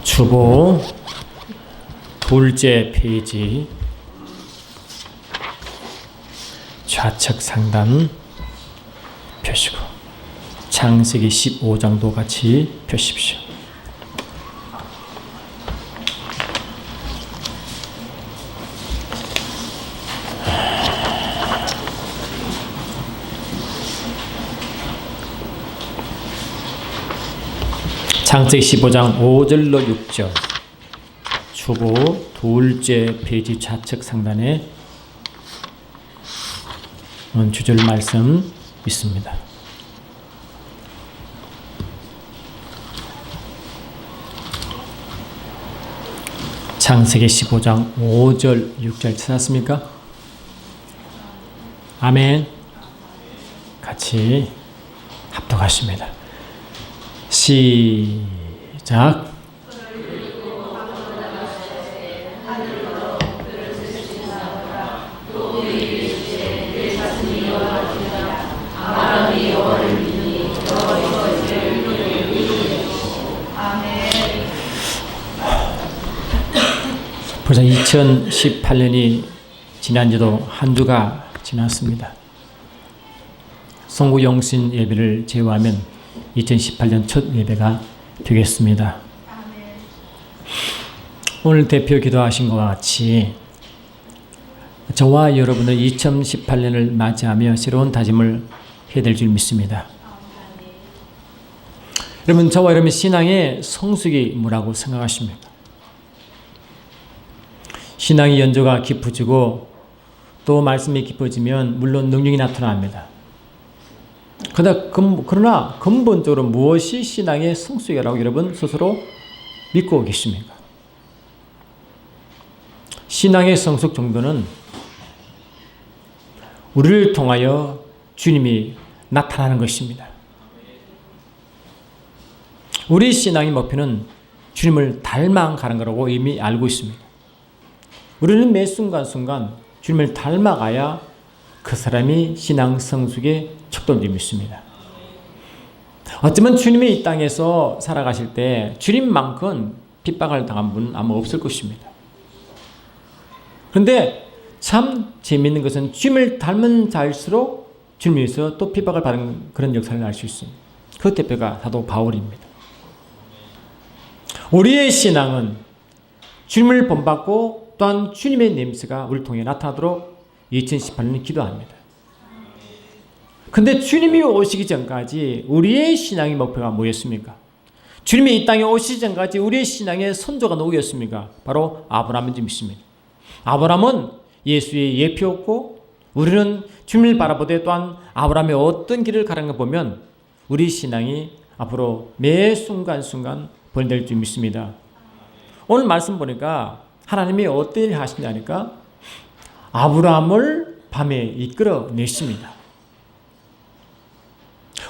주보 둘째 페이지 좌측 상단 펴시고 창세기 15장도 같이 펴십시오. 창세기 15장 5절로 6절 주보 둘째 페이지 좌측 상단에 주절 말씀 있습니다. 창세기 15장 5절 6절 찾았습니까? 아멘. 같이 합독하십니다. 시작. 벌써 2018년이 지난 지도 한 주가 지났습니다. 성구 영신 예배를 제외하면 2018년 첫 예배가 되겠습니다. 오늘 대표 기도하신 것과 같이 저와 여러분은 2018년을 맞이하며 새로운 다짐을 해야 될 줄 믿습니다. 여러분, 저와 여러분 신앙의 성숙이 뭐라고 생각하십니까? 신앙의 연조가 깊어지고 또 말씀이 깊어지면 물론 능력이 나타납니다. 그러나 근본적으로 무엇이 신앙의 성숙이라고 여러분 스스로 믿고 계십니까? 신앙의 성숙 정도는 우리를 통하여 주님이 나타나는 것입니다. 우리 신앙의 목표는 주님을 닮아가는 거라고 이미 알고 있습니다. 우리는 매 순간순간 주님을 닮아가야 그 사람이 신앙 성숙의 척도인 줄 믿습니다. 어쩌면 주님이 이 땅에서 살아가실 때 주님만큼 핍박을 당한 분은 아마 없을 것입니다. 그런데 참 재미있는 것은 주님을 닮은 자일수록 주님에서 또 핍박을 받은 그런 역사를 알 수 있습니다. 그 대표가 사도 바울입니다. 우리의 신앙은 주님을 본받고 또한 주님의 냄새가 우리를 통해 나타나도록 2018년 기도합니다. 근데 주님이 오시기 전까지 우리의 신앙의 목표가 뭐였습니까? 주님이 이 땅에 오시기 전까지 우리의 신앙의 선조가 누구였습니까? 바로 아브라함인 줄 믿습니다. 아브라함은 예수의 예표였고 우리는 주님을 바라보되 또한 아브라함이 어떤 길을 가는 걸 보면 우리 신앙이 앞으로 매 순간순간 번될 줄 믿습니다. 오늘 말씀 보니까 하나님이 어떤 일을 하시냐니까 아브라함을 밤에 이끌어내십니다.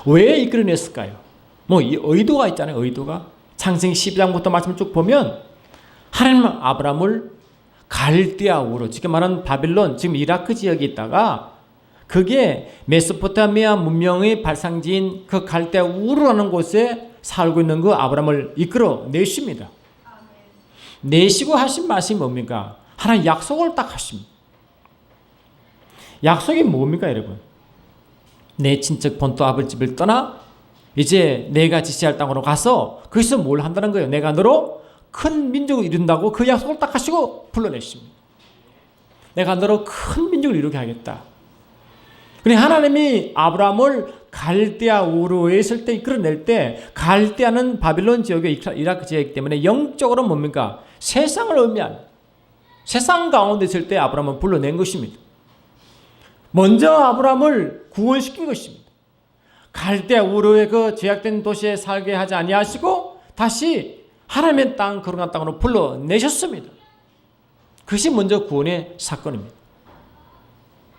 왜 이끌어냈을까요? 의도가 있잖아요. 의도가. 창세기 12장부터 말씀을 쭉 보면 하나님은 아브라함을 갈대아 우르, 지금 말하는 바빌론, 지금 이라크 지역에 있다가 그게 메소포타미아 문명의 발상지인 그 갈대아 우르라는 곳에 살고 있는 그 아브라함을 이끌어내십니다. 내시고 하신 말씀이 뭡니까? 하나님 약속을 딱 하십니다. 약속이 뭡니까, 여러분? 내 친척 본토 아버지집을 떠나 이제 내가 지시할 땅으로 가서 거기서 뭘 한다는 거예요? 내가 너로 큰 민족을 이룬다고 그 약속을 딱 하시고 불러내십니다. 내가 너로 큰 민족을 이루게 하겠다. 그런데 하나님이 아브라함을 갈대아 우르에 있을 때 이끌어낼 때 갈대아는 바빌론 지역의 이라크 지역이기 때문에 영적으로 뭡니까? 세상을 의미하는 세상 가운데 있을 때 아브라함을 불러낸 것입니다. 먼저 아브라함을 구원시킨 것입니다. 갈대아 우르의 그 제약된 도시에 살게 하지 아니하시고 다시 하나님의 땅 거룩한 땅으로 불러내셨습니다. 그것이 먼저 구원의 사건입니다.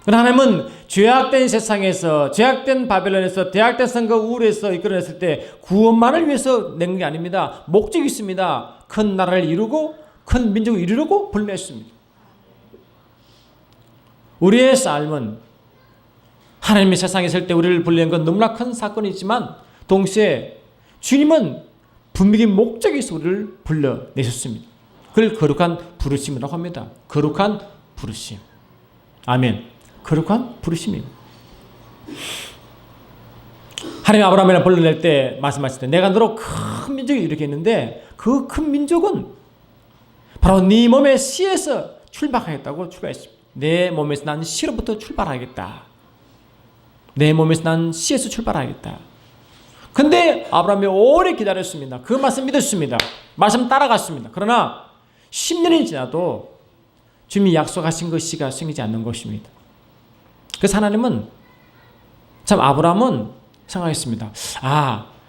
하나님은 죄악된 세상에서 죄악된 바벨론에서 죄악된 성과 우르에서 이끌어냈을 때 구원만을 위해서 낸 게 아닙니다. 목적이 있습니다. 큰 나라를 이루고 큰 민족을 이루려고 불렀습니다. 우리의 삶은 하나님이 세상에 있을 때 우리를 불리는 건 너무나 큰 사건이지만 동시에 주님은 분명히 목적이 있어 우리를 불러내셨습니다. 그걸 거룩한 부르심이라고 합니다. 거룩한 부르심. 아멘. 거룩한 부르심입니다. 하나님이 아브라함을 불러낼 때 말씀하실 때 내가 너로 큰 민족을 일으켰는데 그 큰 민족은 바로 네 몸의 씨에서 출발하겠다고 출발했습니다. 내 몸에서 난 씨로부터 출발하겠다. 내 몸에서 난 씨에서 출발하겠다. 근데 아브라함이 오래 기다렸습니다. 그 말씀 믿었습니다. 말씀 따라갔습니다. 그러나 10년이 지나도 주님이 약속하신 그 씨가 생기지 않는 것입니다. 그래서 하나님은 참 아브라함은 생각했습니다.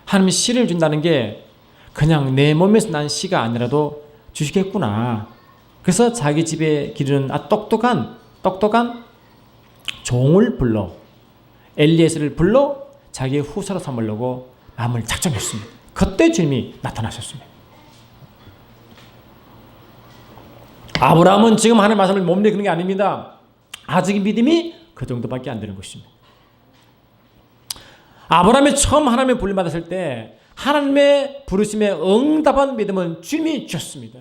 하나님이 씨를 준다는 게 그냥 내 몸에서 난 씨가 아니라도 주시겠구나. 그래서 자기 집에 기르는 똑똑한 종을 불러 엘리에셀을 불러 자기의 후사로 삼으려고 마음을 작정했습니다. 그때 주님이 나타나셨습니다. 아브라함은 지금 하나님의 말씀을 못 믿는 게 아닙니다. 아직 믿음이 그 정도밖에 안 되는 것입니다. 아브라함이 처음 하나님의 부름 받았을 때 하나님의 부르심에 응답한 믿음은 주님이 주셨습니다.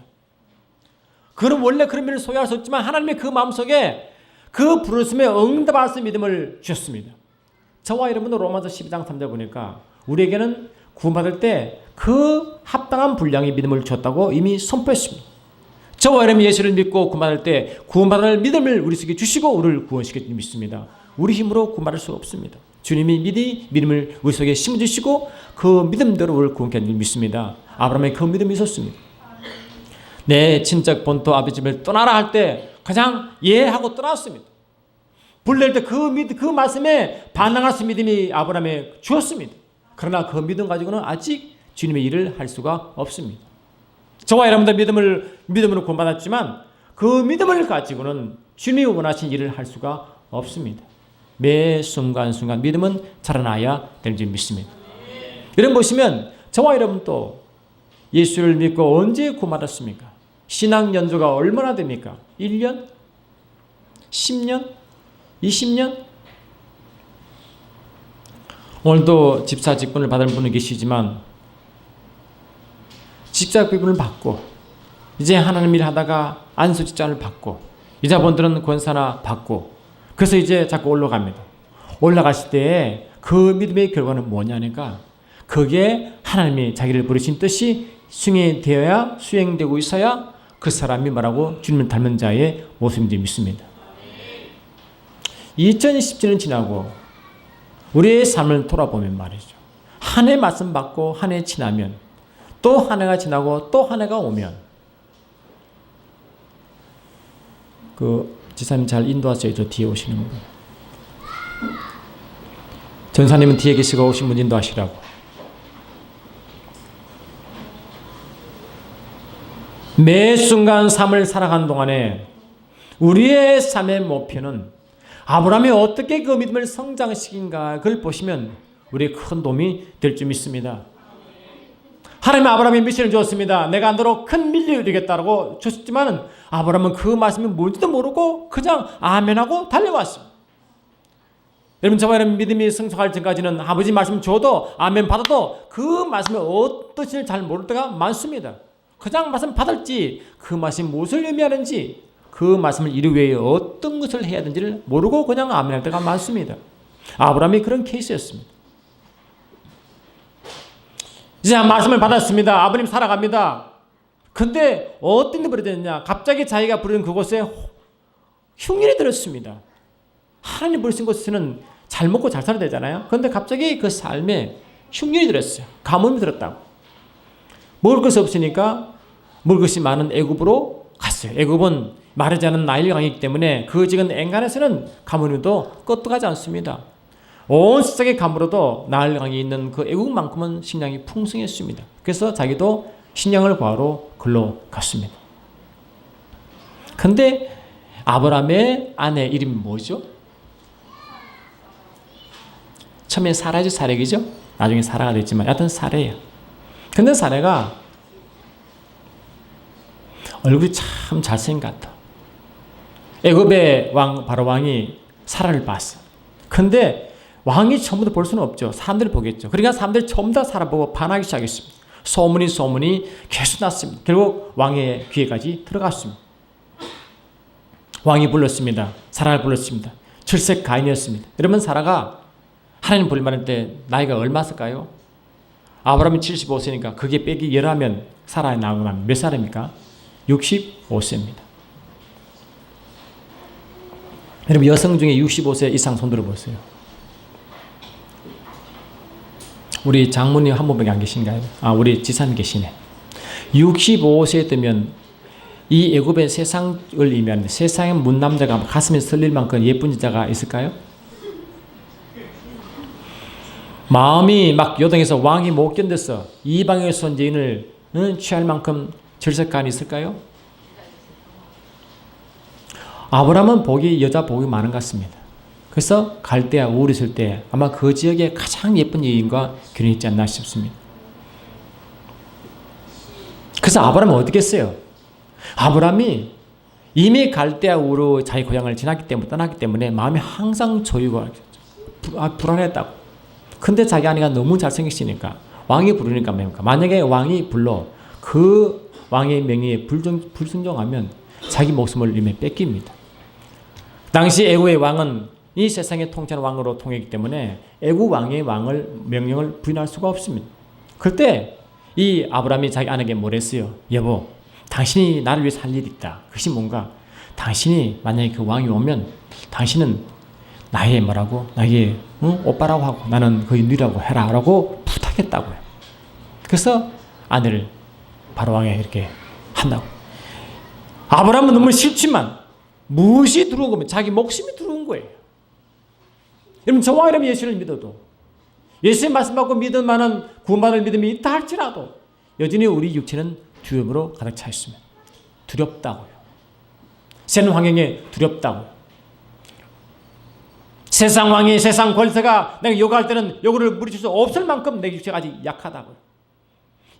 그는 원래 그런 믿음을 소유할 수 없지만 하나님의 그 마음속에 그 부르심에 응답할 수 있는 믿음을 주셨습니다. 저와 여러분도 로마서 12장 3절 보니까 우리에게는 구원받을 때 그 합당한 분량의 믿음을 줬다고 이미 선포했습니다. 저와 여러분이 예수를 믿고 구원받을 때 구원받을 믿음을 우리 속에 주시고 우리를 구원시켜 믿습니다. 우리 힘으로 구원받을 수 없습니다. 주님이 믿음을 우리 속에 심어주시고 그 믿음대로 우리를 구원케 하는 줄 믿습니다. 아브라함의 그 믿음이 있었습니다. 내 친척 본토 아버지 집을 떠나라 할 때 그냥 하고 떠났습니다. 불낼 때 그 말씀에 반응할 수 있는 믿음이 아브라함에 주었습니다. 그러나 그 믿음 가지고는 아직 주님의 일을 할 수가 없습니다. 저와 여러분들 믿음으로 구원받았지만 그 믿음을 가지고는 주님이 원하신 일을 할 수가 없습니다. 매 순간순간 믿음은 자라나야 되는 줄 믿습니다. 여러분 보시면 저와 여러분도 예수를 믿고 언제 구원받았습니까? 신앙 연조가 얼마나 됩니까? 1년? 10년? 20년? 오늘도 집사 직분을 받은 분이 계시지만 직장 직분을 받고 이제 하나님 일 하다가 안수 직장을 받고 이자분들은 권사나 받고 그래서 이제 자꾸 올라갑니다. 올라갔을 때 그 믿음의 결과는 뭐냐니까 그게 하나님이 자기를 부르신 뜻이 수행되고 있어야 그 사람이 뭐라고 주님을 닮은 자의 모습인지 믿습니다. 2027년 지나고 우리의 삶을 돌아보면 말이죠. 한 해 말씀 받고 한 해 지나면 또 한 해가 지나고 또 한 해가 오면 그 지사님 잘 인도하세요. 저 뒤에 오시는 분. 전사님은 뒤에 계시고 오신 분 인도하시라고. 매 순간 삶을 살아가는 동안에 우리의 삶의 목표는 아브라함이 어떻게 그 믿음을 성장시킨가 그걸 보시면 우리의 큰 도움이 될 줄 믿습니다. 하나님은 아브라함에 미션을 주었습니다. 내가 너로 큰 민족이 되겠다고 주셨지만 아브라함은 그 말씀이 뭔지도 모르고 그냥 아멘하고 달려왔습니다. 여러분 저와 여러분 믿음이 성숙할 전까지는 아버지 말씀 줘도 아멘 받아도 그 말씀이 어떠신지 잘 모를 때가 많습니다. 그냥 말씀 받을지 그 말씀이 무엇을 의미하는지 그 말씀을 이루기 위해 어떤 것을 해야 되는지를 모르고 그냥 아멘할 때가 많습니다. 아브라함이 그런 케이스였습니다. 이제 말씀을 받았습니다. 아버님 살아갑니다. 근데 어떤 일이 벌어졌냐? 갑자기 자기가 부르는 그곳에 흉년이 들었습니다. 하나님 부르신 곳에서는 잘 먹고 잘 살아야 되잖아요. 그런데 갑자기 그 삶에 흉년이 들었어요. 가뭄이 들었다고. 먹을 것이 없으니까 먹을 것이 많은 애굽으로 갔어요. 애굽은 마르지 않은 나일 강이기 때문에 그 지금 엔간에서는 가뭄도 끄떡하지 않습니다. 온 세상의 가물어도 나일 강이 있는 그 애국만큼은 식량이 풍성했습니다. 그래서 자기도 식량을 구하러 글로 갔습니다. 근데 아브라함의 아내 이름이 뭐죠? 처음에 사라죠. 사렉이죠. 나중에 사라가 됐지만 여하튼 사레예요. 근데 사레가 얼굴이 참 잘생긴 것 같아. 애굽의 왕 바로 왕이 사라를 봤어. 근데 왕이 처음부터 볼 수는 없죠. 사람들이 보겠죠. 그러니까 사람들이 전부 다 살아보고 반하기 시작했습니다. 소문이 계속 났습니다. 결국 왕의 귀에까지 들어갔습니다. 왕이 불렀습니다. 사라를 불렀습니다. 출색 가인이었습니다. 여러분, 사라가 하나님 부를만할 때 나이가 얼마였을까요? 아브라함이 75세니까 그게 빼기 10하면 사라에 나오고 나면 몇 살입니까? 65세입니다. 여러분, 여성 중에 65세 이상 손 들어보세요. 우리 장모님 한 분밖에 안 계신가요? 우리 지사님 계시네. 65세 되면 이 애굽의 세상을 의미하는데, 세상의 문남자가 가슴에 설릴 만큼 예쁜 여자가 있을까요? 마음이 막 요동해서 왕이 못 견뎌서 이방의 손재인을 취할 만큼 절삭간이 있을까요? 아브라함은 여자 복이 많은 것 같습니다. 그래서 갈대아 우르 있을 때 아마 그 지역의 가장 예쁜 여인과 결혼했지 않나 싶습니다. 그래서 아브라함은 어떻게 했어요? 아브라함이 이미 갈대아 우르 자기 고향을 떠났기 때문에 마음이 항상 조이고 불안했다고. 근데 자기 아내가 너무 잘생기시니까 왕이 부르니까 뭡니까? 만약에 왕이 불러 그 왕의 명예에 불순종하면 자기 목숨을 이미 뺏깁니다. 당시 애굽의 왕은 이 세상의 통치하는 왕으로 통했기 때문에 애굽 왕의 명령을 부인할 수가 없습니다. 그때 이 아브라함이 자기 아내에게 뭐랬어요? 여보, 당신이 나를 위해서 할 일이 있다. 그것이 뭔가? 당신이 만약에 그 왕이 오면 당신은 나의 나의 오빠라고 하고 나는 그의 누이라고 해라 라고 부탁했다고요. 그래서 아내를 바로왕에 이렇게 한다고. 아브라함은 너무 싫지만 무엇이 들어온 거면 자기 목숨이 들어온 거예요. 여러분, 저 왕이라면 예수를 믿어도, 예수의 말씀 받고 믿은 많은 구원받을 믿음이 있다 할지라도 여전히 우리 육체는 두려움으로 가득 차 있으면 두렵다고요. 새로운 환경에 두렵다고요. 세상 왕이, 세상 권세가 내가 요구할 때는 요구를 물리칠 수 없을 만큼 내 육체가 아직 약하다고요.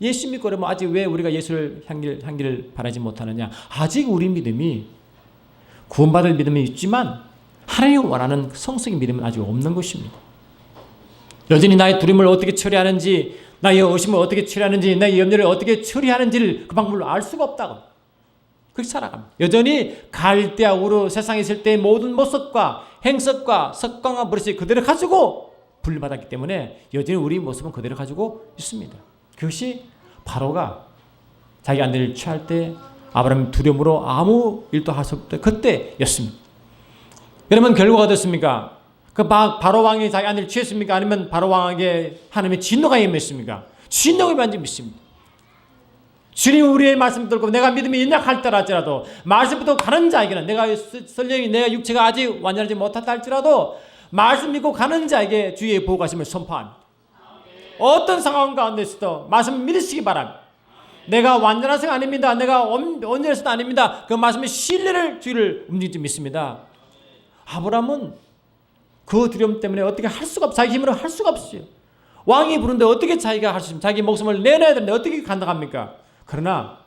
예수 믿고 그러면 아직 왜 우리가 예수를 향기를 바라지 못하느냐? 아직 우리 믿음이 구원받을 믿음이 있지만 하나님이 원하는 성숙의 믿음은 아직 없는 것입니다. 여전히 나의 두려움을 어떻게 처리하는지, 나의 의심을 어떻게 처리하는지, 나의 염려를 어떻게 처리하는지를 그 방법을 알 수가 없다고. 그렇게 살아갑니다. 여전히 갈대아 우르 세상에 있을 때의 모든 모습과 행석과 석광과 버릇이 그대로 가지고 분리받았기 때문에 여전히 우리 모습은 그대로 가지고 있습니다. 그것이 바로가 자기 아내를 취할 때 아브라함이 두려움으로 아무 일도 할 수 없다. 그때였습니다. 그러면 결과가 됐습니까? 바로 왕이 자기 아내를 취했습니까? 아니면 바로 왕에게 하나님의 진노가 임했습니까? 진노가 임한 믿습니다. 주님, 우리의 말씀 듣고 내가 믿음이 연약할지라 할지라도 말씀부터 가는 자에게는, 내가 육체가 아직 완전하지 못하다 할지라도 말씀 믿고 가는 자에게 주의 보호하심을 선포합니다. 어떤 상황 가운데서도 말씀 믿으시기 바랍니다. 내가 완전한 생 아닙니다. 내가 온전해서도 아닙니다. 그 말씀의 신뢰를 주의를 움직이지 믿습니다. 아브라함은 그 두려움 때문에 어떻게 할 수가 없어요. 자기 힘으로 할 수가 없어요. 왕이 부른데 어떻게 자기가 할 수 있습니까? 자기 목숨을 내놔야 되는데 어떻게 감당합니까? 그러나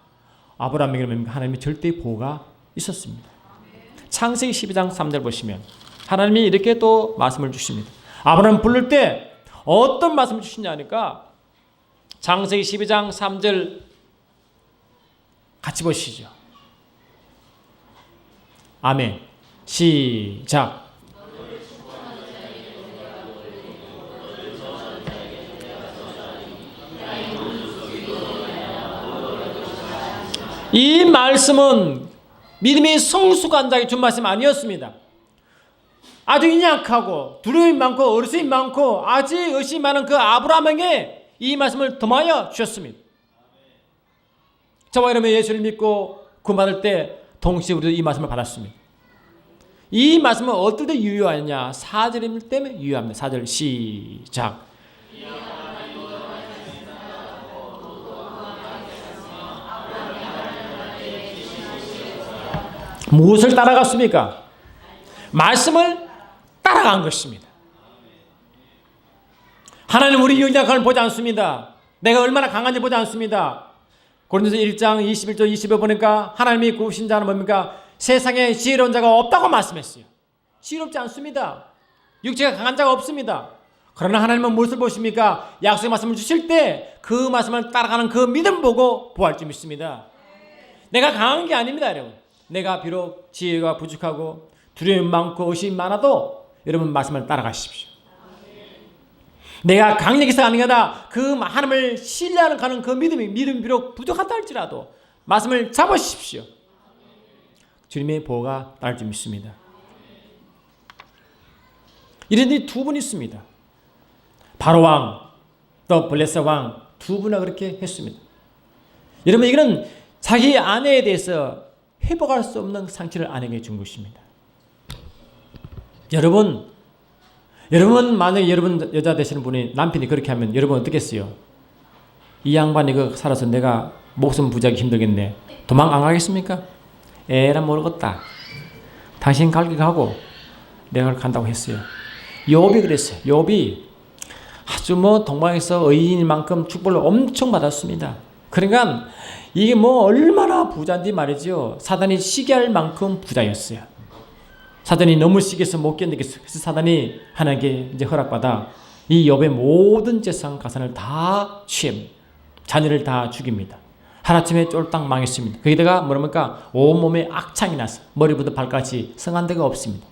아브라함에게는 하나님의 절대의 보호가 있었습니다. 창세기 12장 3절 보시면 하나님이 이렇게 또 말씀을 주십니다. 아브라함 부를 때 어떤 말씀을 주시냐 하니까 창세기 12장 3절 같이 보시죠. 아멘. 시작. 이 말씀은 믿음이 성숙한 자에게 준 말씀 아니었습니다. 아주 연약하고 두려움이 많고 어리석음이 많고 아직 의심이 많은 그 아브라함에게 이 말씀을 더하여 주셨습니다. 저와 여러분이 예수를 믿고 구원받을 때 동시에 우리도 이 말씀을 받았습니다. 이 말씀은 어떨 때 유효하냐? 4절이기 때문에 유효합니다. 4절 시작. 무엇을 따라갔습니까? 말씀을 따라간 것입니다. 하나님 우리 연약함을 보지 않습니다. 내가 얼마나 강한지 보지 않습니다. 고린도서 1장 21절 20에 보니까 하나님이 구우신 자는 뭡니까? 세상에 지혜로운 자가 없다고 말씀했어요. 지혜롭지 않습니다. 육체가 강한 자가 없습니다. 그러나 하나님은 무엇을 보십니까? 약속의 말씀을 주실 때 그 말씀을 따라가는 그 믿음 보고 보할 줄 믿습니다. 내가 강한 게 아닙니다, 여러분. 내가 비록 지혜가 부족하고 두려움이 많고 의심이 많아도 여러분 말씀을 따라가십시오. 내가 강력해서 아닌 게 아니라 그 하나님을 신뢰하는 가는 그 믿음이 비록 부족하다 할지라도 말씀을 잡으십시오. 주님의 보호가 따를 줄 믿습니다. 이런 일이 두 분 있습니다. 바로 왕, 또 블레셋 왕 두 분이 그렇게 했습니다. 여러분 이거는 자기 아내에 대해서 회복할 수 없는 상처를 아내에게 준 것입니다. 여러분 만약에 여러분 여자 되시는 분이 남편이 그렇게 하면 여러분 어떻겠어요? 이 양반이 살아서 내가 목숨 부지하기 힘들겠네. 도망 안 가겠습니까? 에라 모르겠다. 당신 갈 길 가고 내가 간다고 했어요. 욥이 그랬어요. 욥이 아주 동방에서 의인인 만큼 축복을 엄청 받았습니다. 그러니까 이게 얼마나 부자인지 말이죠. 사단이 시기할 만큼 부자였어요. 사단이 너무 시기해서 못 견디겠어요. 그래서 사단이 하나님께 이제 허락받아 이 욥의 모든 재산 가산을 다 취합니다. 자녀를 다 죽입니다. 하루아침에 쫄딱 망했습니다. 거기다가 뭐랍니까? 온몸에 악창이 나서 머리부터 발까지 성한 데가 없습니다.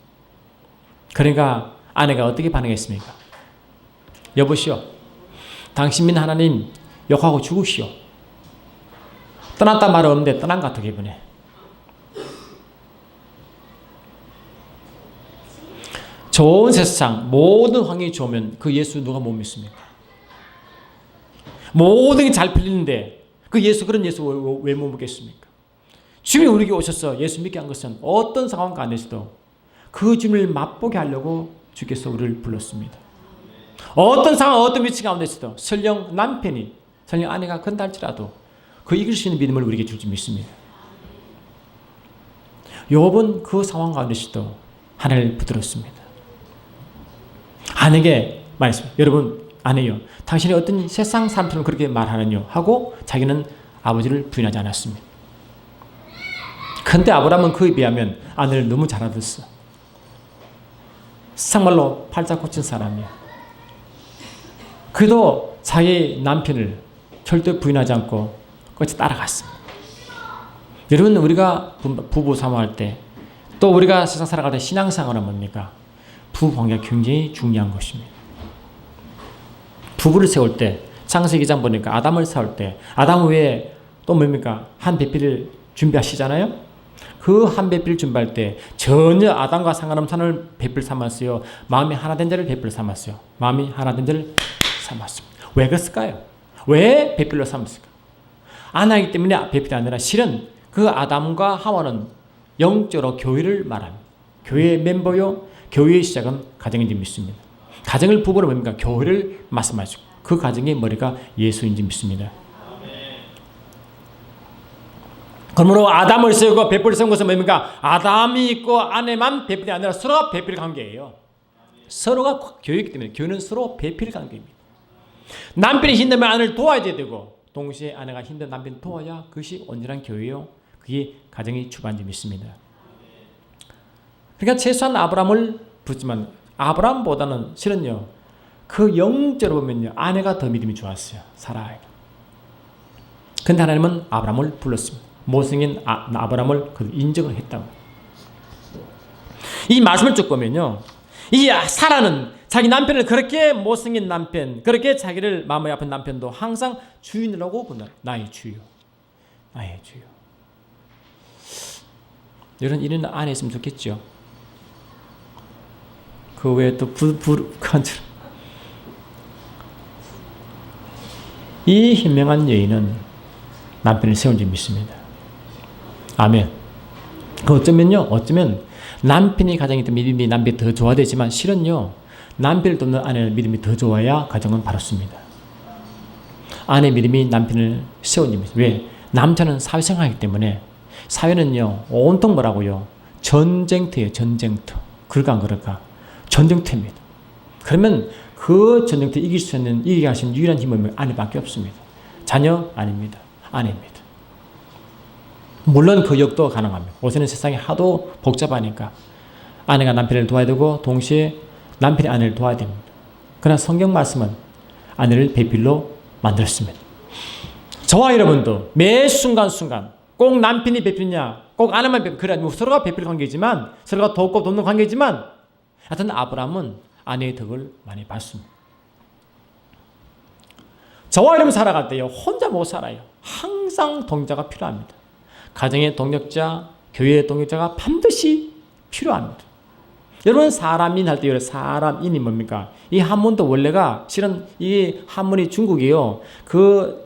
그러니까 아내가 어떻게 반응했습니까? 여보시오, 당신 민 하나님 욕하고 죽으시오. 떠났다 말 없는데 떠난 것 같아 기분에. 좋은 세상 모든 환경이 좋으면 그 예수 누가 못 믿습니까? 모든 게 잘 풀리는데 그 예수 그런 예수 왜 못 믿겠습니까? 주님이 우리에게 오셔서 예수 믿게 한 것은 어떤 상황 가운데서도 그 주님을 맛보게 하려고 주께서 우리를 불렀습니다. 어떤 상황 어떤 위치 가운데서도 설령 남편이 설령 아내가 건다 할지라도 그 이길 수 있는 믿음을 우리에게 줄 줄 믿습니다. 욥은 그 상황 가운데서도 하나님을 붙들었습니다. 아내에게 말했습니다. 여러분 아내요, 당신이 어떤 세상 사람처럼 그렇게 말하느냐 하고 자기는 아버지를 부인하지 않았습니다. 그런데 아브라함은 그에 비하면 아내를 너무 잘 알았어. 정말로 팔자 고친 사람이야. 그도 자기 남편을 절대 부인하지 않고 끝까지 따라갔습니다. 여러분 우리가 부부 사모할 때 또 우리가 세상 살아갈 때 신앙생활은 뭡니까? 부부 관계가 굉장히 중요한 것입니다. 부부를 세울 때 창세기 2장 보니까 아담을 세울 때 아담 외에 또 뭡니까? 한 배필을 준비하시잖아요. 그 한 배필 준비할 때 전혀 아담과 상관없는 사람을 배필 삼았어요. 마음이 하나 된 자를 배필 삼았어요. 마음이 하나 된 자를 삼았습니다. 왜 그랬을까요? 왜 배필로 삼았을까? 아내이기 때문에 배필이 아니라 실은 그 아담과 하와는 영적으로 교회를 말합니다. 교회의 멤버요. 교회의 시작은 가정인지 믿습니다. 가정을 부부로 뭡니까? 교회를 말씀하시고 그 가정의 머리가 예수인지 믿습니다. 그러므로 아담을 세우고 배필을 세운 것은 뭡니까? 아담이 있고 아내만 배필이 아니라 서로가 배필 관계예요. 서로가 교회이기 때문에 교회는 서로 배필 관계입니다. 남편이 힘들면 아내를 도와야 되고 동시에 아내가 힘든 남편을 도와야 그것이 온전한 교회요. 그게 가정의 주반지 믿습니다. 그러니까 최소한 아브라함을 붙지만 아브라함보다는 실은요. 그 영적으로 보면요. 아내가 더 믿음이 좋았어요. 사라에게. 그런데 하나님은 아브라함을 불렀습니다. 모성인 아브라함을 인정을 했다고. 이 말씀을 쭉 보면요. 이 사라는 자기 남편을 그렇게 못생긴 남편, 그렇게 자기를 마음이 아픈 남편도 항상 주인이라고 본다. 나의 주요. 나의 주요. 이런 일은 안에 있으면 좋겠죠. 그 외에 또 이 현명한 여인은 남편을 세운 줄 믿습니다. 아멘. 어쩌면 남편이 가정에 있던 믿음이 남편이 더 좋아야 되지만 실은요. 남편을 돕는 아내의 믿음이 더 좋아야 가정은 바롭습니다. 아내의 믿음이 남편을 세운 줄 믿습니다. 왜? 남자는 사회생활하기 때문에 사회는요. 온통 뭐라고요? 전쟁터예요. 전쟁터. 그럴까? 전쟁터입니다. 그러면 그 전쟁터 이길 수 있는 이기게 하신 유일한 힘은 아내밖에 없습니다. 자녀 아닙니다. 아내입니다. 물론 그 역도 가능합니다. 요새는 세상이 하도 복잡하니까 아내가 남편을 도와야 되고 동시에 남편이 아내를 도와야 됩니다. 그러나 성경 말씀은 아내를 배필로 만들었습니다. 저와 여러분도 매 순간순간 꼭 남편이 배필이냐 꼭 아내만 배필, 그래 서로가 배필 관계지만 서로가 돕고 돕는 관계지만 하여튼 아브라함은 아내의 덕을 많이 봤습니다. 저와 여러분 살아갈 때요 혼자 못 살아요. 항상 동력자가 필요합니다. 가정의 동력자, 교회의 동력자가 반드시 필요합니다. 여러분 사람인 할 때 사람인이 뭡니까? 이 한문도 원래가 실은 이 한문이 중국이요.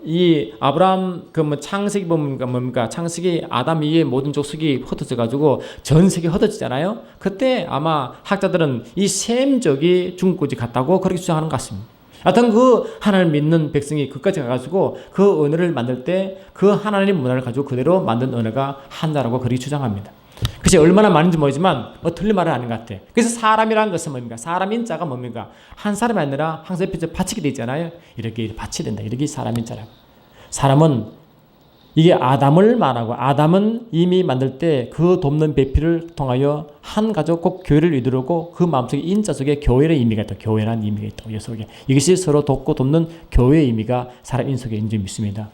이 아브라함 창세기 보면 뭡니까? 창세기 아담 이의 모든 족속이 흩어져 가지고 전 세계 흩어지잖아요. 그때 아마 학자들은 이 셈족이 중국까지 갔다고 그렇게 주장하는 것 같습니다. 하여튼 그 하나님을 믿는 백성이 그까지 가가지고 그 언어를 만들 때 그 하나님 문화를 가지고 그대로 만든 언어가 한자라고 그렇게 주장합니다. 그것이 얼마나 많은지 모르지만 틀린 말은 아닌 것 같아. 그래서 사람이라는 것은 뭡니까? 사람인자가 뭡니까? 한 사람이 아니라 항상 옆에서 바치게 돼 있잖아요. 이렇게 바치게 된다. 이렇게 사람인자라고. 사람은 이게 아담을 말하고 아담은 이미 만들 때 그 돕는 배필을 통하여 한 가족 꼭 교회를 이루고 그 마음속에 인자 속에 교회의 의미가 있다. 교회라는 의미가 있다. 이 속에 이것이 서로 돕고 돕는 교회의 의미가 사람 인 속에 있는 줄 믿습니다.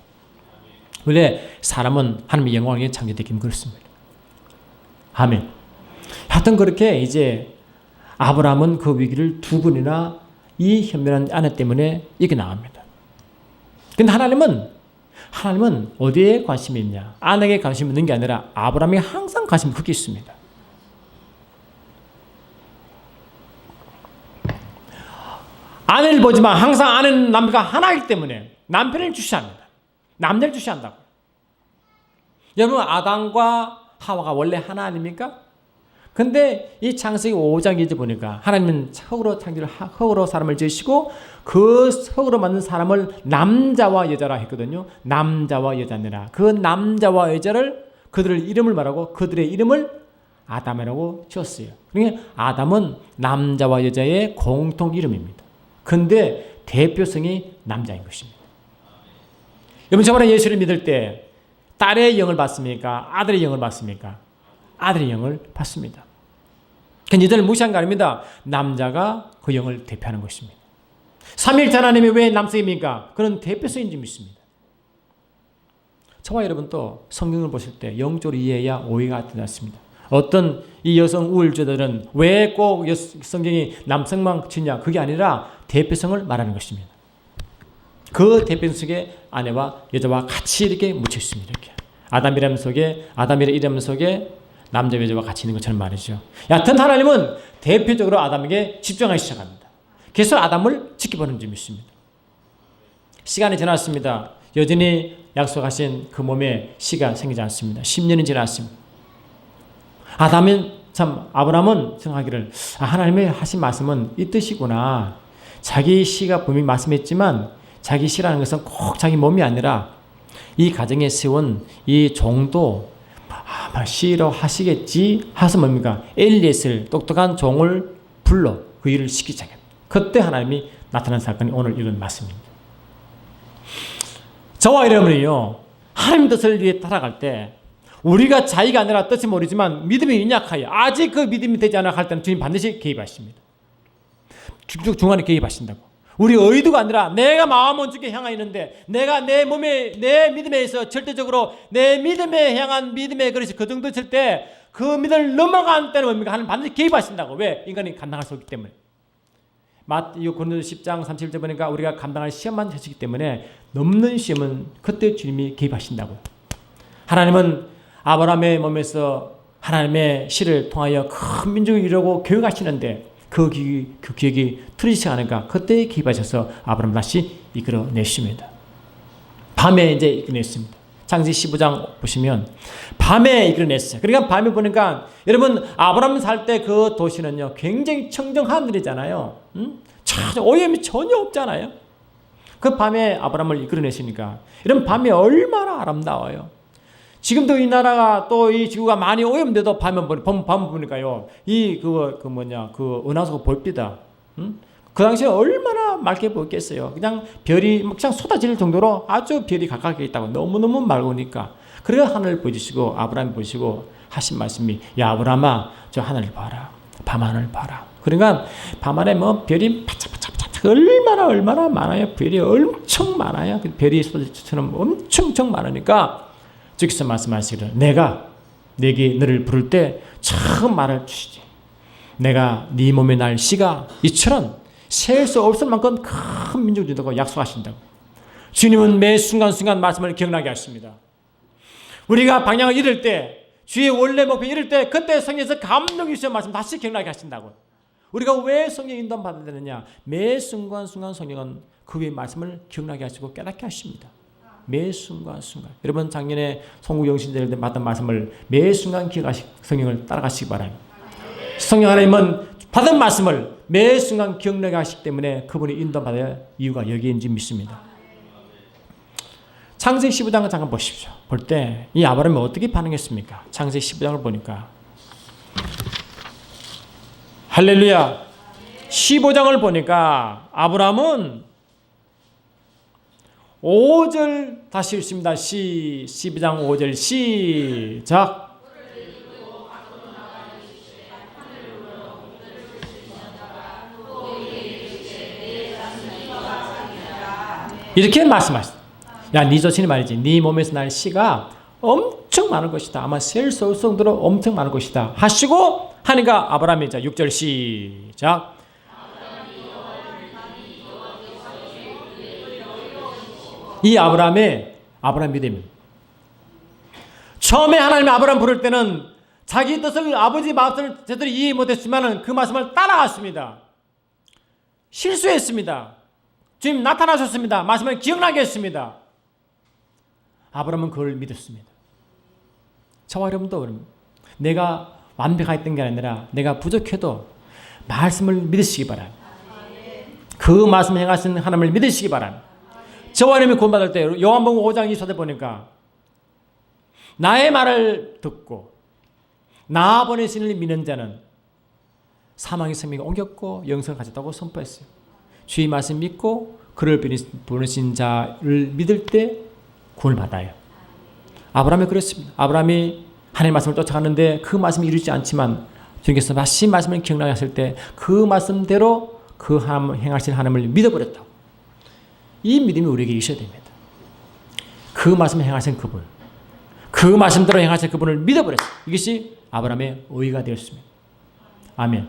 원래 사람은 하나님의 영광에 창조되긴 그렇습니다. 아멘. 하여튼 그렇게 이제 아브라함은 그 위기를 두 번이나 이 현명한 아내 때문에 이겨나갑니다. 근데 하나님은 어디에 관심이 있냐? 아내에게 관심이 있는 게 아니라 아브라함이 항상 관심이 크게 있습니다. 아내를 보지만 항상 아내는 남편과 하나이기 때문에 남편을 주시합니다. 남자를 주시한다고. 여러분 아담과 하와가 원래 하나 아닙니까? 근데 이 창세기 5장 이제 보니까 하나님은 흙으로 사람을 지으시고 그 흙으로 만든 사람을 남자와 여자라 했거든요. 남자와 여자니라. 그 남자와 여자를 그들의 이름을 말하고 그들의 이름을 아담이라고 지었어요. 그러니까 아담은 남자와 여자의 공통 이름입니다. 근데 대표성이 남자인 것입니다. 여러분 저번에 예수를 믿을 때 딸의 영을 받습니까? 아들의 영을 받습니까? 아들의 영을 받습니다. 그 여자를 무시한 거 아닙니다. 남자가 그 영을 대표하는 것입니다. 삼위일체 하나님이 왜 남성입니까? 그런 대표성인 줄 믿습니다. 저와 여러분 또 성경을 보실 때 영적으로 이해해야 오해가 되지 않습니다. 어떤 이 여성 우월주의자들은 왜 꼭 성경이 남성만 치냐? 그게 아니라 대표성을 말하는 것입니다. 그 대표성 속에 아내와 여자와 같이 이렇게 묻혀 있습니다. 이렇게 아담이라는 이름 속에 남자 여자와 같이 있는 것처럼 말이죠. 여하튼 하나님은 대표적으로 아담에게 집중하기 시작합니다. 계속 아담을 지켜보는 줄 믿습니다. 시간이 지났습니다. 여전히 약속하신 그 몸에 씨가 생기지 않습니다. 10년이 지났습니다. 아브라함은 생각하기를 하나님의 하신 말씀은 이 뜻이구나. 자기 씨가 분명히 말씀했지만 자기 씨라는 것은 꼭 자기 몸이 아니라 이 가정에 세운 이 종도 아마 씨로 하시겠지 하서 뭡니까? 엘리에스를 똑똑한 종을 불러 그 일을 시키기 시작합니다. 그때 하나님이 나타난 사건이 오늘 이런 말씀입니다. 저와 여러분이요 하나님 뜻을 위해 따라갈 때 우리가 자의가 아니라 뜻이 모르지만 믿음이 연약하여 아직 그 믿음이 되지 않아 할 때는 주님 반드시 개입하십니다. 중간에 개입하신다고. 우리 의도가 아니라 내가 마음은 주께 향하 있는데 내가 내 몸에 내 믿음에 있어 절대적으로 내 믿음에 향한 믿음의 그릇이 그 정도 칠 때 그 믿음을 넘어간 때는 뭡니까? 하나님 반드시 개입하신다고. 왜? 인간이 감당할 수 없기 때문에. 고린도서 10장 37절 보니까 우리가 감당할 시험만 하시기 때문에 넘는 시험은 그때 주님이 개입하신다고. 하나님은 아브라함의 몸에서 하나님의 씨를 통하여 큰 민족을 이루고 교육하시는데 그 기획이 틀어지지 않을까. 그때 기입하셔서 아브라함 다시 이끌어내십니다. 밤에 이제 이끌어냈습니다. 창세기 15장 보시면 밤에 이끌어냈어요. 그러니까 밤에 보니까 여러분 아브라함 살 때 그 도시는요 굉장히 청정한 들이잖아요. 오염이 전혀 없잖아요. 그 밤에 아브라함을 이끌어내시니까 여러분 밤에 얼마나 아름다워요. 지금도 이 나라가 또 이 지구가 많이 오염돼도 밤에 보니까요. 그 은하수가 보입니다. 그 당시에 얼마나 맑게 보였겠어요. 그냥 별이 그냥 쏟아질 정도로 아주 별이 가깝게 있다고 너무너무 맑으니까. 그래서 하늘을 보여주시고 아브라함이 보시고 하신 말씀이 야 아브라함아 저 하늘을 봐라. 밤하늘 봐라. 그러니까 밤하늘에 뭐 별이 반짝반짝 얼마나 많아요. 별이 엄청 많아요. 별이 쏟아질처럼 엄청 많으니까 주께서 말씀하시기를 내가 내게 너를 부를 때 처음 말을 주시지. 내가 네 몸에 날 씨가 이처럼 셀 수 없을 만큼 큰 민족이 된다고 약속하신다고. 주님은 매 순간순간 말씀을 기억나게 하십니다. 우리가 방향을 잃을 때, 주의 원래 목표 잃을 때, 그때 성경에서 감동이 있어 말씀 다시 기억나게 하신다고. 우리가 왜 성령 인도함 받아야 되느냐? 매 순간순간 성령은 그 위의 말씀을 기억나게 하시고 깨닫게 하십니다. 매 순간순간. 여러분 작년에 송구영신제일 때 받은 말씀을 매 순간 기억하시고 성령을 따라가시기 바랍니다. 성령 하나님은 받은 말씀을 매 순간 기억나게 하시기 때문에 그분이 인도받아야 이유가 여기에 있는지 믿습니다. 창세기 15장을 잠깐 보십시오. 볼 때 이 아브라함이 어떻게 반응했습니까? 창세기 15장을 보니까 할렐루야. 15장을 보니까 아브라함은 5절 다시 읽습니다. 12장 5절 시작. 이렇게 말씀하셨어요. 야, 네 자신이 말이지. 네 몸에서 날 씨가 엄청 많을 것이다. 아마 셀 수 없을 정도로 엄청 많을 것이다. 하시고 하니까 아브라함이 자 6절 시작. 이 아브라함의 믿음. 처음에 하나님이 아브라함 부를 때는 자기 뜻을 아버지 마음을 제대로 이해 못했지만 그 말씀을 따라갔습니다. 실수했습니다. 주님 나타나셨습니다. 말씀을 기억나게 했습니다. 아브라함은 그걸 믿었습니다. 저와 여러분도 내가 완벽했던 게 아니라 내가 부족해도 말씀을 믿으시기 바랍니다. 그 말씀을 행하시는 하나님을 믿으시기 바랍니다. 저와 여러분이 구원받을 때 요한복음 5장 24절 보니까 나의 말을 듣고 나 보내신 이를 믿는 자는 사망의 생명이 옮겼고 영생을 가졌다고 선포했어요. 주의 말씀 믿고 그를 보내신 자를 믿을 때 구원을 받아요. 아브라함이 그랬습니다. 아브라함이 하나님의 말씀을 쫓아가는데 그 말씀을 이루지 않지만 주님께서 다시 말씀을 기억나게 하실 때 그 말씀대로 그 하나님 행하신 하나님을 믿어버렸다고. 이 믿음이 우리에게 있어야 됩니다. 그 말씀을 행하신 그분, 그 말씀대로 행하신 그분을 믿어버렸어요. 이것이 아브라함의 의가 되었습니다. 아멘.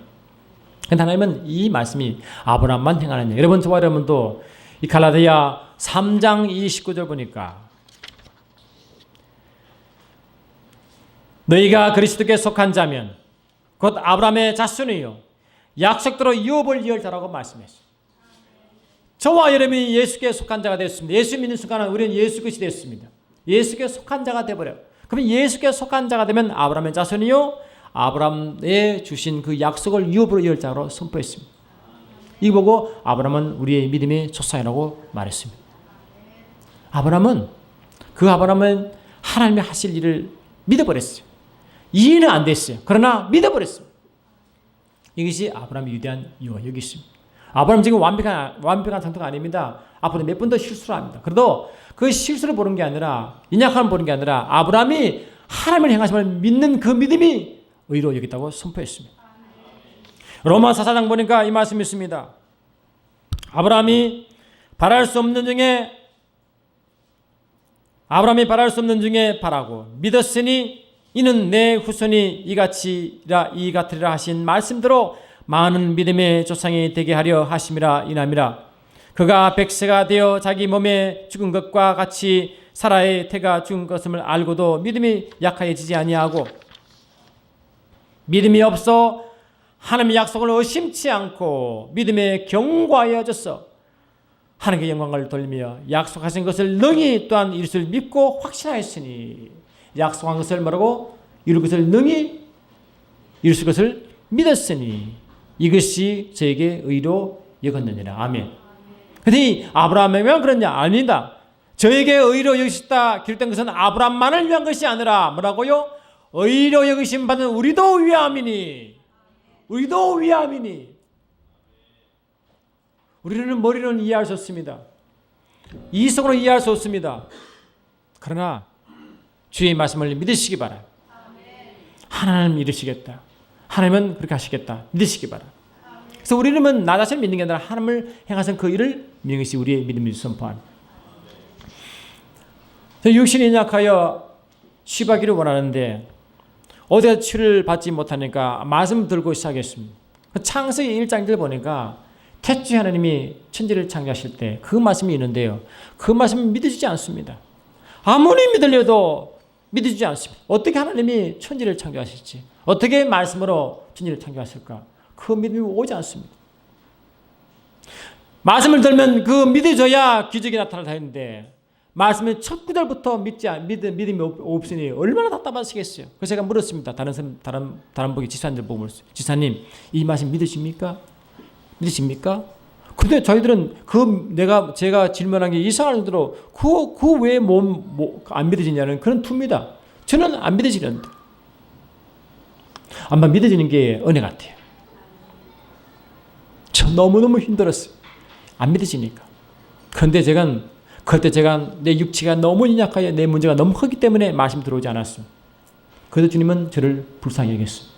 근데 하나님은 이 말씀이 아브라함만 행하는 일. 여러분 저와 여러분도 이 갈라디아 3장 29절 보니까 너희가 그리스도께 속한 자면 곧 아브라함의 자손이요 약속대로 유업을 이을 자라고 말씀했어요. 저와 여러분이 예수께 속한 자가 됐습니다. 예수 믿는 순간은 우리는 예수 것이 됐습니다. 예수께 속한 자가 되어버려요. 그러면 예수께 속한 자가 되면 아브라함의 자손이요 아브라함에 주신 그 약속을 유업으로 이을 자로 선포했습니다. 이 보고 아브라함은 우리의 믿음의 조상이라고 말했습니다. 아브라함은 하나님이 하실 일을 믿어버렸어요. 이해는 안 됐어요. 그러나 믿어버렸어요. 이것이 아브라함의 위대한 이유가 여기 있습니다. 아브라함 지금 완벽한 상태가 아닙니다. 앞으로 몇 번 더 실수를 합니다. 그래도 그 실수를 보는 게 아니라 인약함을 보는 게 아니라 아브라함이 하나님을 행하심을 믿는 그 믿음이 의로 여겼다고 선포했습니다. 로마서 4장 보니까 이 말씀이 있습니다. 아브라함이 바랄 수 없는 중에 바라고 믿었으니 이는 내 후손이 이 같으리라 하신 말씀대로 많은 믿음의 조상이 되게 하려 하심이라 이남이라. 그가 100세가 되어 자기 몸에 죽은 것과 같이 사라의 태가 죽은 것을 알고도 믿음이 약해지지 아니하고 믿음이 없어 하나님의 약속을 의심치 않고 믿음에 견고하여졌어. 하나님께 영광을 돌리며 약속하신 것을 능히 또한 이룰 줄 믿고 확신하였으니 약속한 것을 뭐라고? 이룰 것을 능히 이룰 것을 믿었으니 이것이 저에게 의로 여겼느니라. 아멘. 근데 아브라함에만 그러냐? 아니다. 저에게 의로 여기셨다 기록된 것은 아브라함만을 위한 것이 아니라 뭐라고요? 의로 여기심 받은 우리도 위함이니. 우리는 머리로는 이해할 수 없습니다. 이성으로 이해할 수 없습니다. 그러나 주의 말씀을 믿으시기 바랍니다. 하나님 이루시겠다. 하나님은 그렇게 하시겠다. 믿으시기 바랍니다. 그래서 우리는 나 자신을 믿는 게 아니라 하나님을 행하신 그 일을 믿는 것이 우리의 믿음을 선포합니다. 육신이 약하여 쉬하기를 원하는데 어디가 치료를 받지 못하니까 말씀 들고 시작했습니다. 창세기 1장을 보니까 태초에 하나님이 천지를 창조하실 때 그 말씀이 있는데요. 그 말씀은 믿어지지 않습니다. 아무리 믿으려도 믿어지지 않습니다. 어떻게 하나님이 천지를 창조하실지, 어떻게 말씀으로 천지를 창조하실까? 그 믿음이 오지 않습니다. 말씀을 들면 그 믿어져야 기적이 나타나다 했는데 말씀은 첫 구절부터 믿음이 없으니 얼마나 답답하시겠어요. 그래서 제가 물었습니다. 다른 분이 지사님들 보고 물었어요. 지사님, 이 말씀 믿으십니까? 믿으십니까? 근데 저희들은 제가 질문한 게 이상할 정도로 그 왜 안 믿어지냐는 그런 투입니다. 저는 안 믿어지는데. 아마 믿어지는 게 은혜 같아요. 저 너무너무 힘들었어요. 안 믿어지니까. 그런데 그때 제가 내 육체가 너무 연약하여 내 문제가 너무 크기 때문에 말씀 들어오지 않았어요. 그래도 주님은 저를 불쌍히 여겼어요.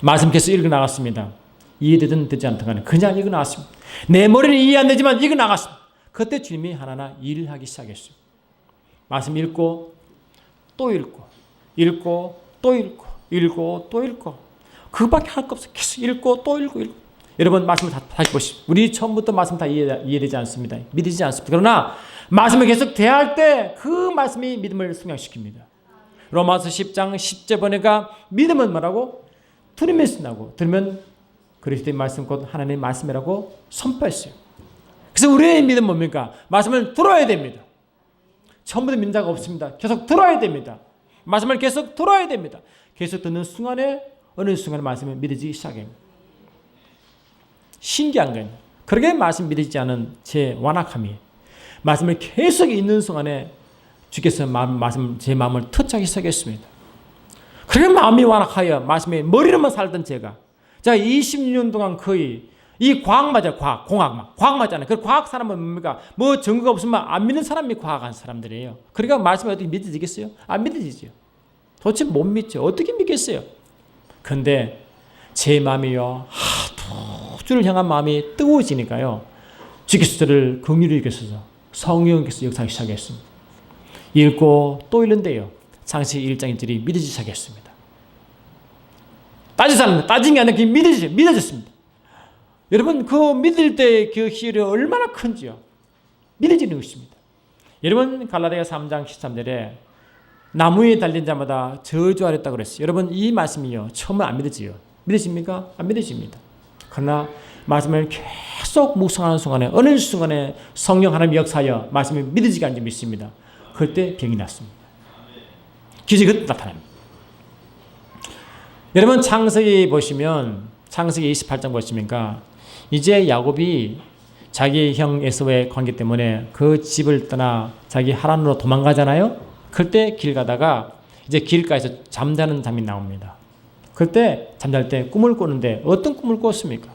말씀 계속 읽어나갔습니다. 이해되든 되지 않든 간에 그냥 읽어나갔습니다. 내 머리는 이해 안 되지만 읽어나갔습니다. 그때 주님이 하나하나 일을 하기 시작했어요. 말씀 읽고 또 읽고 읽고 또 읽고 읽고 또 읽고 그밖에 할 거 없어요. 계속 읽고 또 읽고 읽고. 여러분 말씀을 다시 보십시오. 우리 처음부터 말씀 다 이해되지 않습니다. 믿어지지 않습니다. 그러나 말씀을 계속 대할 때 그 말씀이 믿음을 성장시킵니다. 로마서 10장 10절 보니까 믿음은 뭐라고? 들으면 쓴다고. 들으면 그리스도의 말씀 곧 하나님의 말씀이라고 선포했어요. 그래서 우리의 믿음은 뭡니까? 말씀을 들어야 됩니다. 처음부터 민자가 없습니다. 계속 들어야 됩니다. 말씀을 계속 들어야 됩니다. 계속 듣는 순간에 어느 순간에 말씀이 믿어지기 시작합니다. 신기한 거예요. 그렇게 말씀 믿어지지 않은 제 완악함이 말씀을 계속 읽는 순간에 주께서 제 마음을 터치하기 시작했습니다. 그렇게 마음이 완악하여 말씀에 머리로만 살던 제가 20년 동안 거의 이 과학 맞아요. 과학 맞잖아요. 그 과학 사람은 뭡니까? 뭐 증거가 없으면 안 믿는 사람이 과학한 사람들이에요. 그러니까 말씀이 어떻게 믿어지겠어요? 안 믿어지죠. 도대체 못 믿죠. 어떻게 믿겠어요? 그런데 제 마음이요. 주를 향한 마음이 뜨거워지니까요. 주께서 저를 긍휼히 여기셔서 성령께서 역사하기 시작했습니다. 읽고 또 읽는데요. 창세기 1장 1절이 믿어지기 시작했습니다. 따진 게 아니라 믿어졌습니다. 여러분 그 믿을 때 그 희열이 얼마나 큰지요. 믿어지는 것입니다. 여러분 갈라디아 3장 13절에 나무에 달린 자마다 저주하랬다고 그랬어요. 여러분 이 말씀이요. 처음에 안 믿어지요. 믿으십니까? 안 믿어집니다. 그러나 말씀을 계속 묵상하는 순간에 어느 순간에 성령 하나님 역사하여 말씀이 믿어지게 하는 점이 있습니다. 그때 병이 났습니다. 기적이 나타납니다. 여러분 창세기 보시면 창세기 28장 보시니까 이제 야곱이 자기 형 에서의 관계 때문에 그 집을 떠나 자기 하란으로 도망가잖아요. 그때 길 가다가 이제 길가에서 잠자는 잠이 나옵니다. 그때 잠잘 때 꿈을 꾸는데 어떤 꿈을 꿨습니까?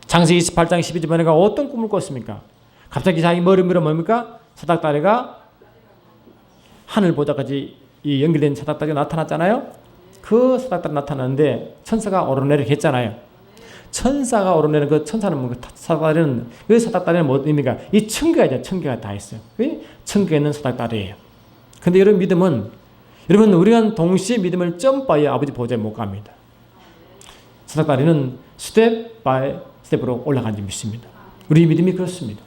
창세기 28장 12절 보니까 어떤 꿈을 꿨습니까? 갑자기 자기 머리 위로 뭡니까? 사닥다리가 하늘 보다까지 연결된 사닥다리가 나타났잖아요. 그 사닥다리 나타났는데 천사가 오르내리게 했잖아요. 천사가 오르내리는 그 천사는 뭡니까? 사닥다리는 그 사닥다리는 뭡니까? 이 천개가 천개가 다 있어요. 천개에 있는 사닥다리예요. 근데 여러분 믿음은 여러분 우리가 동시에 믿음을 점프하여 아버지 보좌에 못 갑니다. 사닥다리는 스텝 바이 스텝으로 올라간 점이 있습니다. 우리 믿음이 그렇습니다.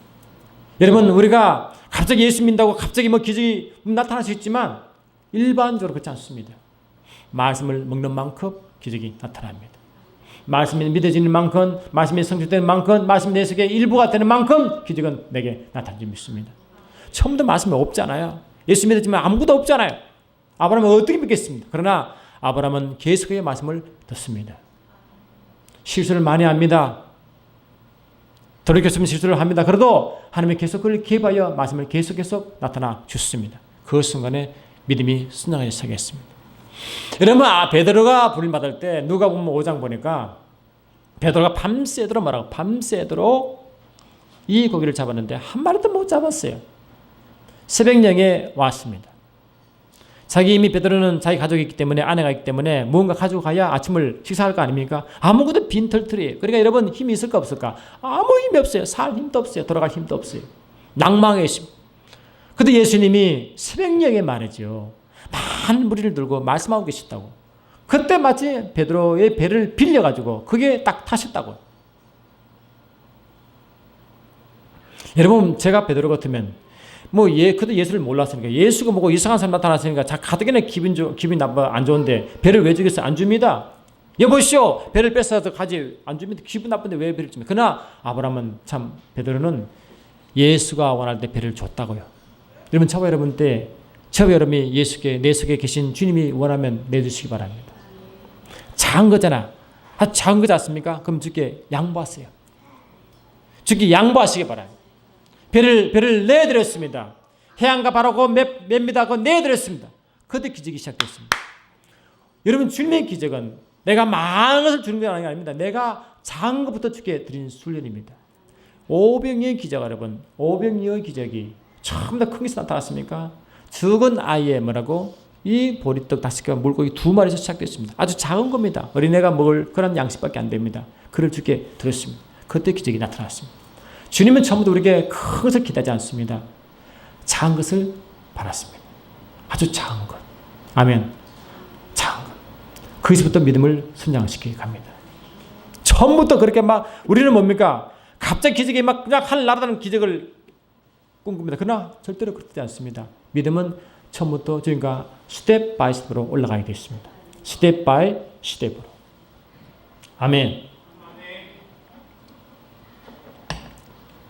여러분 우리가 갑자기 예수 믿는다고 갑자기 뭐 기적이 나타날 수 있지만 일반적으로 그렇지 않습니다. 말씀을 먹는 만큼 기적이 나타납니다. 말씀이 믿어지는 만큼, 말씀이 성취되는 만큼, 말씀이 내 속에 일부가 되는 만큼 기적은 내게 나타난 점이 있습니다. 처음부터 말씀이 없잖아요. 예수 믿었지만 아무것도 없잖아요. 아브라함은 어떻게 믿겠습니까? 그러나 아브라함은 계속해서 말씀을 듣습니다. 실수를 많이 합니다. 돌이켰으면 실수를 합니다. 그래도 하나님이 계속 그걸 기회하여 말씀을 계속 나타나 주셨습니다. 그 순간에 믿음이 순항하기 시작했습니다. 여러분 베드로가 부름받을 때 누가 보면 5장 보니까 베드로가 밤새도록 말하고 밤새도록 이 고기를 잡았는데 한 마리도 못 잡았어요. 새벽녘에 왔습니다. 자기 이미 베드로는 자기 가족이 있기 때문에 아내가 있기 때문에 무언가 가지고 가야 아침을 식사할 거 아닙니까? 아무것도 빈털털이에요. 그러니까 여러분 힘이 있을까 없을까? 아무 힘이 없어요. 살 힘도 없어요. 돌아갈 힘도 없어요. 낭망의 힘. 근데 예수님이 새벽녘에 말이죠. 많은 무리를 들고 말씀하고 계셨다고. 그때 마치 베드로의 배를 빌려가지고 그게 딱 타셨다고. 여러분 제가 베드로 같으면 그때 예수를 몰랐으니까 예수가 뭐고 이상한 사람 나타났으니까 가뜩이나 기분이 나빠 안 좋은데 배를 왜 주겠어요? 안 줍니다. 여보시오 배를 뺏어서 가지 안 줍니다. 기분 나쁜데 왜 배를 줍니까? 그러나 아브라함은 참 베드로는 예수가 원할 때 배를 줬다고요. 여러분 저와 여러분이 예수께 내 속에 계신 주님이 원하면 내주시기 바랍니다. 작은 거잖아. 아주 작은 거지 않습니까? 그럼 주께 양보하세요. 주께 양보하시기 바랍니다. 배를 내드렸습니다. 해안가 바로 맵니다. 내드렸습니다. 그때 기적이 시작됐습니다. 여러분 주님의 기적은 내가 많은 것을 주는 게 아닙니다. 내가 작은 것부터 주께 드리는 훈련입니다. 오병이어의 기적 여러분. 오병이어의 기적이 처음 다 큰 것이 나타났습니까? 죽은 아이의 이 보리떡 5개와 물고기 2마리에서 시작됐습니다. 아주 작은 겁니다. 어린애가 먹을 그런 양식밖에 안 됩니다. 그를 주께 드렸습니다. 그때 기적이 나타났습니다. 주님은 처음부터 우리에게 큰 것을 기대하지 않습니다. 작은 것을 바랐습니다. 아주 작은 것. 아멘. 작은 것. 거기서부터 믿음을 성장시키게 갑니다. 처음부터 그렇게 우리는 뭡니까? 갑자기 기적이 그냥 하늘 날아다니는 기적을 꿈꿉니다. 그러나 절대로 그렇지 않습니다. 믿음은 처음부터 저희가 스텝 바이 스텝으로 올라가게 되었습니다. 스텝 바이 스텝으로. 아멘.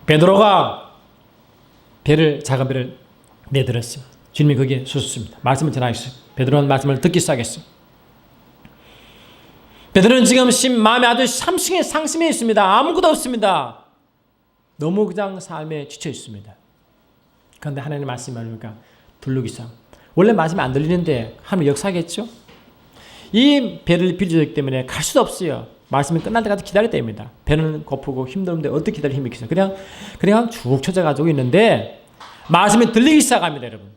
베드로가 작은 배를 내들었습니다. 주님이 거기에 섰습니다. 말씀을 전하겠어요. 베드로는 말씀을 듣기 시작했어요. 베드로는 지금 마음에 아주 상심해 있습니다. 아무것도 없습니다. 너무 그냥 삶에 지쳐 있습니다. 그런데 하나님의 말씀이 뭡니까? 들르기상. 원래 말씀이 안 들리는데 하나님 역사겠죠? 이 배를 빌려줬기 때문에 갈 수도 없어요. 말씀이 끝날 때까지 기다려야 됩니다. 배는 고프고 힘들는데 어떻게 기다릴 힘이 있겠어요? 그냥 쭉 쳐져가지고 있는데 말씀이 들리기 시작합니다, 여러분.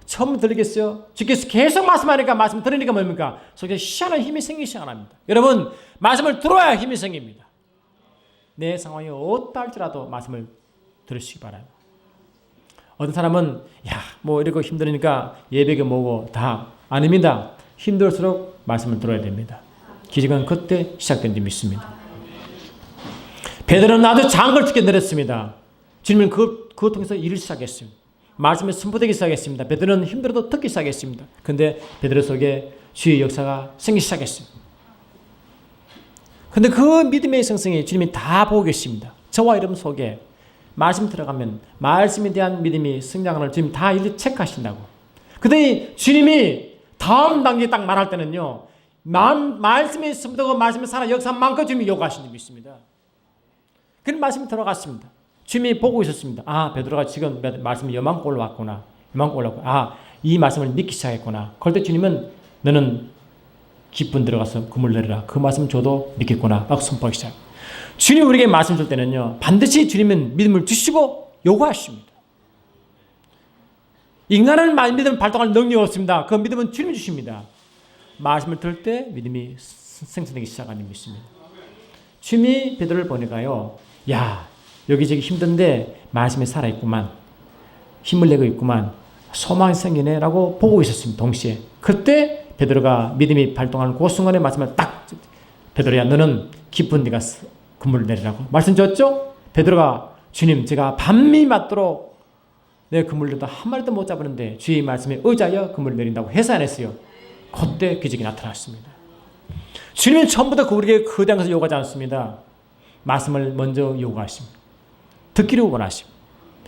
처음 들리겠어요? 주께서 계속 말씀하니까 말씀 들으니까 뭡니까? 속에 희한한 힘이 생기기 시작합니다. 여러분, 말씀을 들어야 힘이 생깁니다. 내 상황이 어떨지라도 말씀을 들으시기 바랍니다. 어떤 사람은 이러고 힘드니까 예배가 뭐고 다 아닙니다. 힘들수록 말씀을 들어야 됩니다. 기적은 그때 시작된 줄 믿습니다. 베드로는 아주 작은 걸 주께 내렸습니다. 주님은 그것 통해서 일을 시작했어요. 말씀에 선포되기 시작했습니다. 베드로는 힘들어도 듣기 시작했습니다. 그런데 베드로 속에 주의 역사가 생기기 시작했어요. 그런데 그 믿음의 성성이 주님이 다 보고 계십니다. 저와 여러분 속에 말씀 들어가면 말씀에 대한 믿음이 성장하는 주님 다 일일이 체크하신다고. 근데 주님이 다음 단계에 딱 말할 때는요. 말씀이 선포되고 말씀이 살아 역사만큼 주님이 요구하신 줄 믿습니다. 그런 말씀이 들어갔습니다. 주님이 보고 있었습니다. 베드로가 지금 말씀이 요만큼 올라왔구나. 이 말씀을 믿기 시작했구나. 그럴 때 주님은 너는 깊은 들어가서 그물 내려라. 그 말씀 줘도 믿겠구나. 막 선포하기 시작. 주님 우리에게 말씀 줄 때는요. 반드시 주님은 믿음을 주시고 요구하십니다. 인간은 믿음을 발동할 능력이 없습니다. 그 믿음은 주님이 주십니다. 말씀을 들을 때 믿음이 생성되기 시작하는 믿습니다. 주님이 베드로를 보니까요. 여기저기 힘든데 말씀이 살아있구만. 힘을 내고 있구만. 소망이 생기네 라고 보고 있었습니다. 동시에. 그때 베드로가 믿음이 발동하는 그 순간에 말씀을 딱 베드로야 너는 깊은 데가 그물을 내리라고 말씀 줬죠? 베드로가 주님 제가 밤이 맞도록 내 그물을 내도 한 마리도 못 잡았는데 주의 말씀에 의지하여 그물을 내린다고 해서 안 했어요. 그때 기적이 나타났습니다. 주님은 처음부터 우리에게 거대한 것을 요구하지 않습니다. 말씀을 먼저 요구하십니다. 듣기를 원하십니다.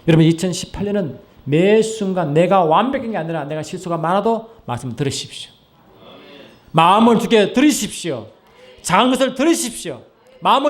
여러분 2018년은 매 순간 내가 완벽한 게 아니라 내가 실수가 많아도 말씀을 들으십시오. 마음을 주께 들으십시오. 작은 것을 들으십시오. 마음을